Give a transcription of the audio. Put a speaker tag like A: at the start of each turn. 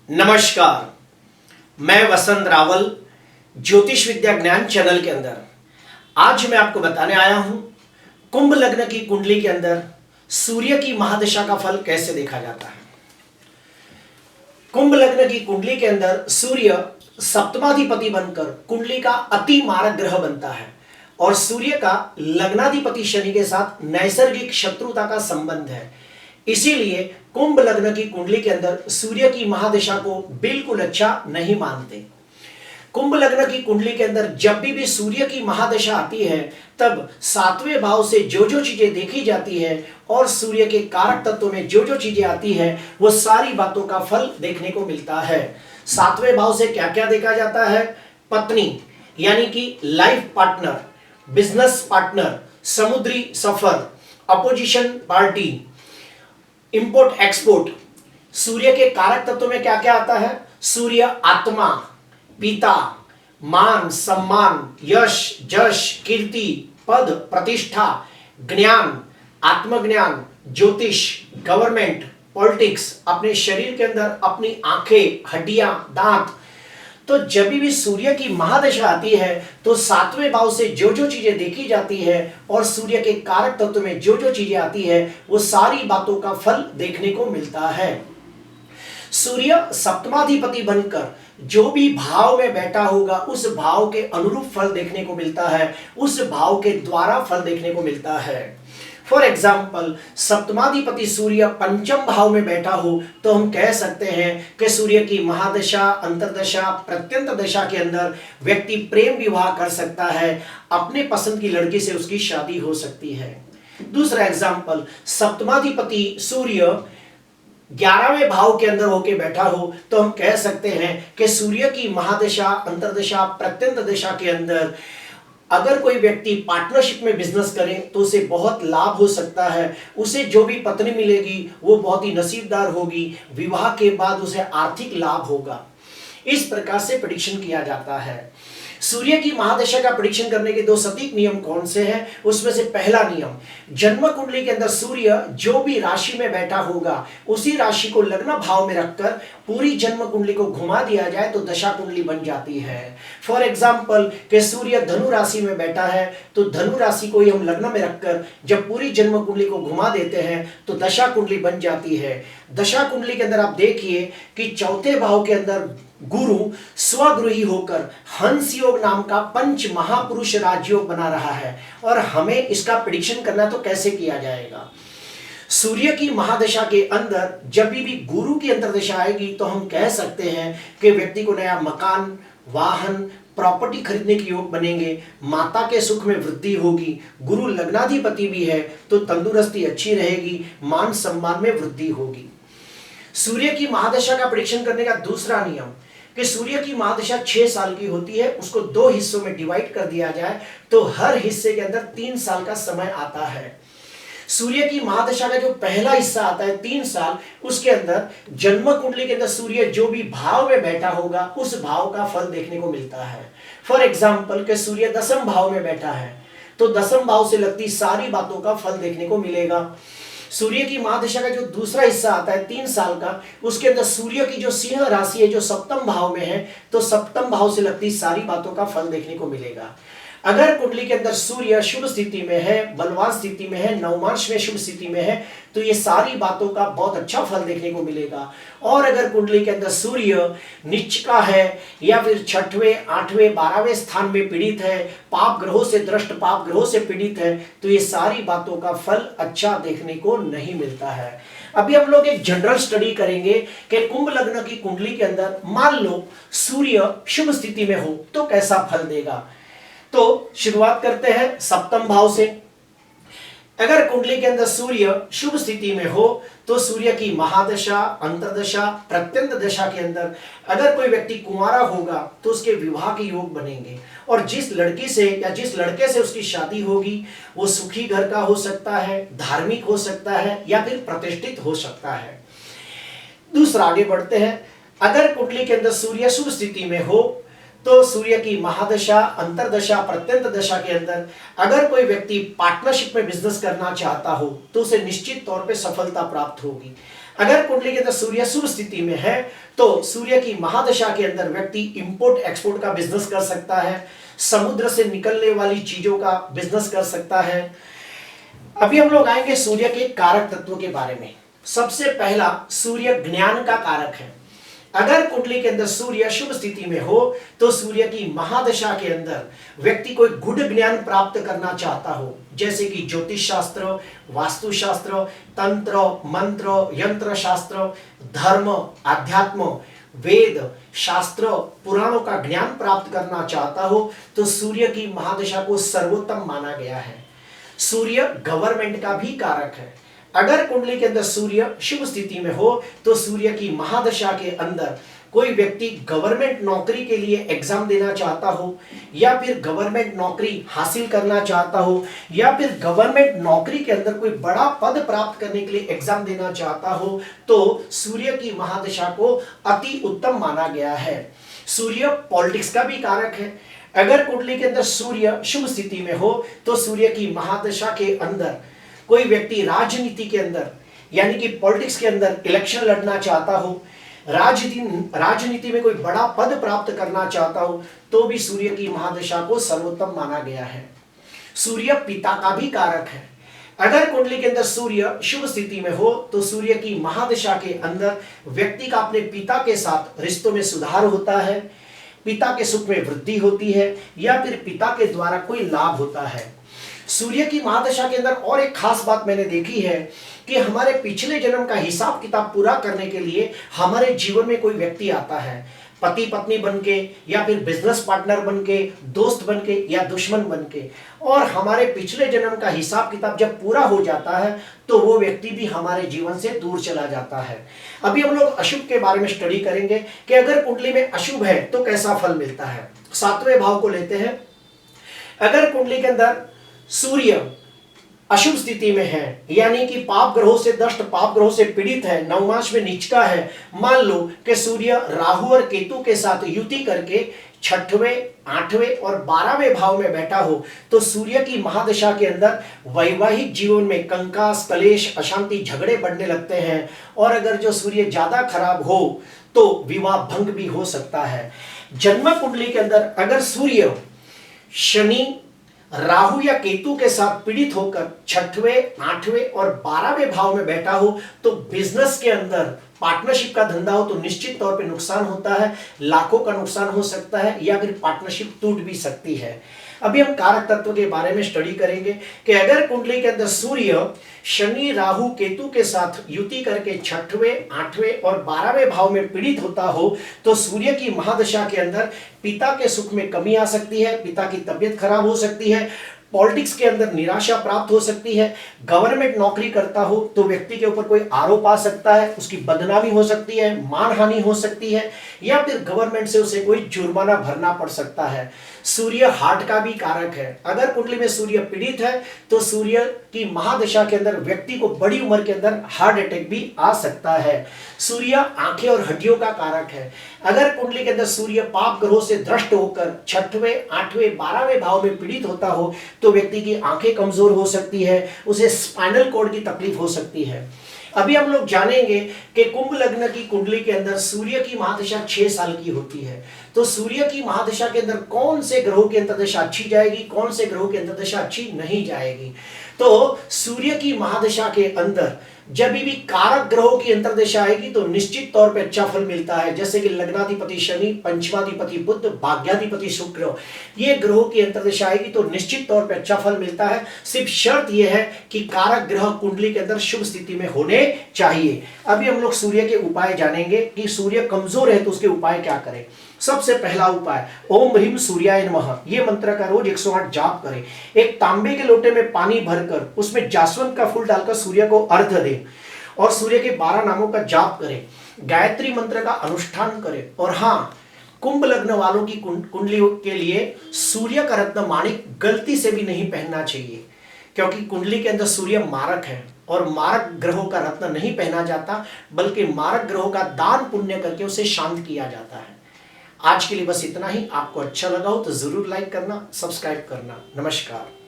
A: नमस्कार, मैं वसंत रावल ज्योतिष विद्या ज्ञान चैनल के अंदर आज मैं आपको बताने आया हूं कुंभ लग्न की कुंडली के अंदर सूर्य की महादशा का फल कैसे देखा जाता है। कुंभ लग्न की कुंडली के अंदर सूर्य सप्तमाधिपति बनकर कुंडली का अति मारक ग्रह बनता है और सूर्य का लग्नाधिपति शनि के साथ नैसर्गिक शत्रुता का संबंध है। इसीलिए कुंभ लग्न की कुंडली के अंदर सूर्य की महादशा को बिल्कुल अच्छा नहीं मानते। कुंभ लग्न की कुंडली के अंदर जब भी सूर्य की महादशा आती है तब सातवें भाव से जो जो चीजें देखी जाती है और सूर्य के कारक तत्वों में जो जो चीजें आती है वो सारी बातों का फल देखने को मिलता है। सातवें भाव से क्या क्या देखा जाता है? पत्नी यानी कि लाइफ पार्टनर, बिजनेस पार्टनर, समुद्री सफर, अपोजिशन पार्टी, इंपोर्ट एक्सपोर्ट। सूर्य के कारक तत्वों में क्या क्या आता है? सूर्य आत्मा, पिता, मान सम्मान, यश जश, कीर्ति, पद प्रतिष्ठा, ज्ञान, आत्मज्ञान, ज्योतिष, गवर्नमेंट, पॉलिटिक्स, अपने शरीर के अंदर अपनी आंखें, हड्डियां, दांत। तो जब भी सूर्य की महादशा आती है तो सातवें भाव से जो जो चीजें देखी जाती है और सूर्य के कारक तत्व में जो जो चीजें आती है वो सारी बातों का फल देखने को मिलता है। सूर्य सप्तमाधिपति बनकर जो भी भाव में बैठा होगा उस भाव के अनुरूप फल देखने को मिलता है, उस भाव के द्वारा फल देखने को मिलता है। फॉर एग्जाम्पल, सप्तमाधिपति सूर्य पंचम भाव में बैठा हो तो हम कह सकते हैं कि सूर्य की महादशा, अंतरदशा, प्रत्यंत दशा के अंदर व्यक्ति प्रेम विवाह कर सकता है, अपने पसंद की लड़की से उसकी शादी हो सकती है। दूसरा एग्जाम्पल, सप्तमाधिपति सूर्य 11वें भाव के अंदर होके बैठा हो तो हम कह सकते हैं कि सूर्य की महादशा, अंतरदशा, प्रत्यंत दशा के अंदर अगर कोई व्यक्ति पार्टनरशिप में बिजनेस करे तो उसे बहुत लाभ हो सकता है। उसे जो भी पत्नी मिलेगी वो बहुत ही नसीबदार होगी, विवाह के बाद उसे आर्थिक लाभ होगा। इस प्रकार से प्रेडिक्शन किया जाता है। सूर्य की महादशा का प्रेडिक्शन करने के दो सटीक नियम कौन से हैं? उसमें से पहला नियम, जन्म कुंडली के अंदर सूर्य जो भी राशि में बैठा होगा उसी राशि को लग्न भाव में रखकर पूरी जन्म कुंडली को घुमा दिया जाए तो दशा कुंडली बन जाती है। फॉर एग्जाम्पल कि सूर्य धनु राशि में बैठा है तो धनु राशि को ही हम लग्न में रखकर जब पूरी जन्म कुंडली को घुमा देते हैं तो दशा कुंडली बन जाती है। दशा कुंडली के अंदर आप देखिए कि चौथे भाव के अंदर गुरु स्वगृही होकर हंस योग नाम का पंच महापुरुष राजयोग बना रहा है और हमें इसका प्रेडिक्शन करना तो कैसे किया जाएगा? सूर्य की महादशा के अंदर जब भी गुरु की अंतर्दशा आएगी तो हम कह सकते हैं कि व्यक्ति को नया मकान, वाहन, प्रॉपर्टी खरीदने के योग बनेंगे, माता के सुख में वृद्धि होगी। गुरु लग्नाधिपति भी है तो तंदुरुस्ती अच्छी रहेगी, मान सम्मान में वृद्धि होगी। सूर्य की महादशा का प्रेडिक्शन करने का दूसरा नियम कि सूर्य की महादशा 6 साल की होती है, उसको 2 हिस्सों में डिवाइड कर दिया जाए तो हर हिस्से के अंदर 3 साल का समय आता है। सूर्य की महादशा का जो पहला हिस्सा आता है 3 साल, उसके अंदर जन्म कुंडली के अंदर सूर्य जो भी भाव में बैठा होगा उस भाव का फल देखने को मिलता है। फॉर एग्जाम्पल कि सूर्य दसम भाव में बैठा है तो दसम भाव से लगती सारी बातों का फल देखने को मिलेगा। सूर्य की महादशा का जो दूसरा हिस्सा आता है 3 साल का, उसके अंदर सूर्य की जो सिंह राशि है जो सप्तम भाव में है तो सप्तम भाव से लगती सारी बातों का फल देखने को मिलेगा। अगर कुंडली के अंदर सूर्य शुभ स्थिति में है, बलवान स्थिति में है, नवमांश में शुभ स्थिति में है तो ये सारी बातों का बहुत अच्छा फल देखने को मिलेगा। और अगर कुंडली के अंदर सूर्य नीच का है या फिर 6वें, 8वें, 12वें स्थान में पीड़ित है, पाप ग्रहों से दृष्ट, पाप ग्रहों से पीड़ित है तो ये सारी बातों का फल अच्छा देखने को नहीं मिलता है। अभी हम लोग एक जनरल स्टडी करेंगे कि कुंभ लग्न की कुंडली के अंदर मान लो सूर्य शुभ स्थिति में हो तो कैसा फल देगा। तो शुरुआत करते हैं सप्तम भाव से। अगर कुंडली के अंदर सूर्य शुभ स्थिति में हो तो सूर्य की महादशा, अंतरदशा, प्रत्यंत दशा के अंदर अगर कोई व्यक्ति कुंवारा होगा तो उसके विवाह के योग बनेंगे और जिस लड़की से या जिस लड़के से उसकी शादी होगी वो सुखी घर का हो सकता है, धार्मिक हो सकता है या फिर प्रतिष्ठित हो सकता है। दूसरा, आगे बढ़ते हैं। अगर कुंडली के अंदर सूर्य शुभ स्थिति में हो तो सूर्य की महादशा, अंतरदशा, प्रत्यंत दशा के अंदर अगर कोई व्यक्ति पार्टनरशिप में बिजनेस करना चाहता हो तो उसे निश्चित तौर पे सफलता प्राप्त होगी। अगर कुंडली के अंदर सूर्य शुभ स्थिति में है तो सूर्य की महादशा के अंदर व्यक्ति इंपोर्ट एक्सपोर्ट का बिजनेस कर सकता है, समुद्र से निकलने वाली चीजों का बिजनेस कर सकता है। अभी हम लोग आएंगे सूर्य के कारक तत्वों के बारे में। सबसे पहला, सूर्य ज्ञान का कारक है। अगर कुंडली के अंदर सूर्य शुभ स्थिति में हो तो सूर्य की महादशा के अंदर व्यक्ति कोई गुढ़ ज्ञान प्राप्त करना चाहता हो, जैसे कि ज्योतिष शास्त्र, वास्तुशास्त्र, तंत्र, मंत्र, यंत्र शास्त्र, धर्म, अध्यात्म, वेद, शास्त्र, पुराणों का ज्ञान प्राप्त करना चाहता हो तो सूर्य की महादशा को सर्वोत्तम माना गया है। सूर्य गवर्नमेंट का भी कारक है। अगर कुंडली के अंदर सूर्य शुभ स्थिति में हो तो सूर्य की महादशा के अंदर कोई व्यक्ति गवर्नमेंट नौकरी के लिए एग्जाम देना चाहता हो, या फिर गवर्नमेंट नौकरी हासिल करना चाहता हो, या फिर गवर्नमेंट नौकरी के अंदर कोई बड़ा पद प्राप्त करने के लिए एग्जाम देना चाहता हो तो सूर्य की महादशा को अति उत्तम माना गया है। सूर्य पॉलिटिक्स का भी कारक है। अगर कुंडली के अंदर सूर्य शुभ स्थिति में हो तो सूर्य की महादशा के अंदर कोई व्यक्ति राजनीति के अंदर यानी कि पॉलिटिक्स के अंदर इलेक्शन लड़ना चाहता हो, राजनीति में कोई बड़ा पद प्राप्त करना चाहता हो तो भी सूर्य की महादशा को सर्वोत्तम माना गया है। सूर्य पिता का भी कारक है। अगर कुंडली के अंदर सूर्य शुभ स्थिति में हो तो सूर्य की महादशा के अंदर व्यक्ति का अपने पिता के साथ रिश्तों में सुधार होता है, पिता के सुख में वृद्धि होती है, या फिर पिता के द्वारा कोई लाभ होता है। सूर्य की महादशा के अंदर और एक खास बात मैंने देखी है कि हमारे पिछले जन्म का हिसाब किताब पूरा करने के लिए हमारे जीवन में कोई व्यक्ति आता है, पति पत्नी बनके, या फिर बिजनेस पार्टनर बनके, दोस्त बनके, या दुश्मन बनके, और हमारे पिछले जन्म का हिसाब किताब जब पूरा हो जाता है तो वो व्यक्ति भी हमारे जीवन से दूर चला जाता है। अभी हम लोग अशुभ के बारे में स्टडी करेंगे कि अगर कुंडली में अशुभ है तो कैसा फल मिलता है। 7वें भाव को लेते हैं। अगर कुंडली के अंदर सूर्य अशुभ स्थिति में है यानी कि पाप ग्रहों से दष्ट, पाप ग्रहों से पीड़ित है, नवमांश में नीचका है, मान लो कि सूर्य राहु और केतु के साथ युति करके 6वें, 8वें और 12वें भाव में बैठा हो तो सूर्य की महादशा के अंदर वैवाहिक जीवन में कंकास, कलेश, अशांति, झगड़े बढ़ने लगते हैं, और अगर जो सूर्य ज्यादा खराब हो तो विवाह भंग भी हो सकता है। जन्म कुंडली के अंदर अगर सूर्य शनि, राहु या केतु के साथ पीड़ित होकर 6वें, 8वें और 12वें भाव में बैठा हो तो बिजनेस के अंदर पार्टनरशिप का धंधा हो तो निश्चित तौर पे नुकसान होता है, लाखों का नुकसान हो सकता है, या फिर पार्टनरशिप टूट भी सकती है। अभी हम कारक तत्व के बारे में स्टडी करेंगे कि अगर कुंडली के अंदर सूर्य शनि, राहु, केतु के साथ युति करके 6वें, 8वें और 12वें भाव में पीड़ित होता हो तो सूर्य की महादशा के अंदर पिता के सुख में कमी आ सकती है, पिता की तबीयत खराब हो सकती है, पॉलिटिक्स के अंदर निराशा प्राप्त हो सकती है, गवर्नमेंट नौकरी करता हो तो व्यक्ति के ऊपर कोई आरोप आ सकता है, उसकी बदनामी हो सकती है, मानहानि हो सकती है, या फिर गवर्नमेंट से उसे कोई जुर्माना भरना पड़ सकता है। सूर्य हार्ट का भी कारक है। अगर कुंडली में सूर्य पीड़ित है तो सूर्य की महादशा के अंदर व्यक्ति को बड़ी उम्र के अंदर हार्ट अटैक भी आ सकता है। सूर्य आंखें और हड्डियों का कारक है। अगर कुंडली के अंदर सूर्य पाप ग्रहों से दृष्ट होकर 6वें, 8वें, 12वें भाव में पीड़ित होता हो तो व्यक्ति की आंखें कमजोर हो सकती है, उसे स्पाइनल कॉर्ड की तकलीफ हो सकती है। अभी हम लोग जानेंगे कि कुंभ लग्न की कुंडली के अंदर सूर्य की महादशा 6 साल की होती है तो सूर्य की महादशा के अंदर कौन से ग्रहों की अंतर्दशा अच्छी जाएगी, कौन से ग्रहों की अंतर्दशा अच्छी नहीं जाएगी। तो सूर्य की महादशा के अंदर जब भी कारक ग्रहों की अंतर्दशा आएगी तो निश्चित तौर पे अच्छा फल मिलता है, जैसे कि लग्नाधिपति शनि, पंचमाधिपति बुध, भाग्याधिपति शुक्र, ये ग्रहों की अंतर्दशा आएगी तो निश्चित तौर पे अच्छा फल मिलता है। सिर्फ शर्त यह है कि कारक ग्रह कुंडली के अंदर शुभ स्थिति में होने चाहिए। अभी हम लोग सूर्य के उपाय जानेंगे कि सूर्य कमजोर है तो उसके उपाय क्या करें। सबसे पहला उपाय, ओम ह्रीम सूर्याय नमः, ये मंत्र का रोज 108 जाप करें। एक तांबे के लोटे में पानी भरकर उसमें जासवंत का फूल डालकर सूर्य को अर्घ्य दें और सूर्य के 12 नामों का जाप करें, गायत्री मंत्र का अनुष्ठान करें। और हाँ, कुंभ लग्न वालों की कुंडली के लिए सूर्य का रत्न माणिक गलती से भी नहीं पहनना चाहिए, क्योंकि कुंडली के अंदर सूर्य मारक है और मारक ग्रहों का रत्न नहीं पहना जाता, बल्कि मारक ग्रहों का दान पुण्य करके उसे शांत किया जाता है। आज के लिए बस इतना ही। आपको अच्छा लगा हो तो जरूर लाइक करना, सब्सक्राइब करना। नमस्कार।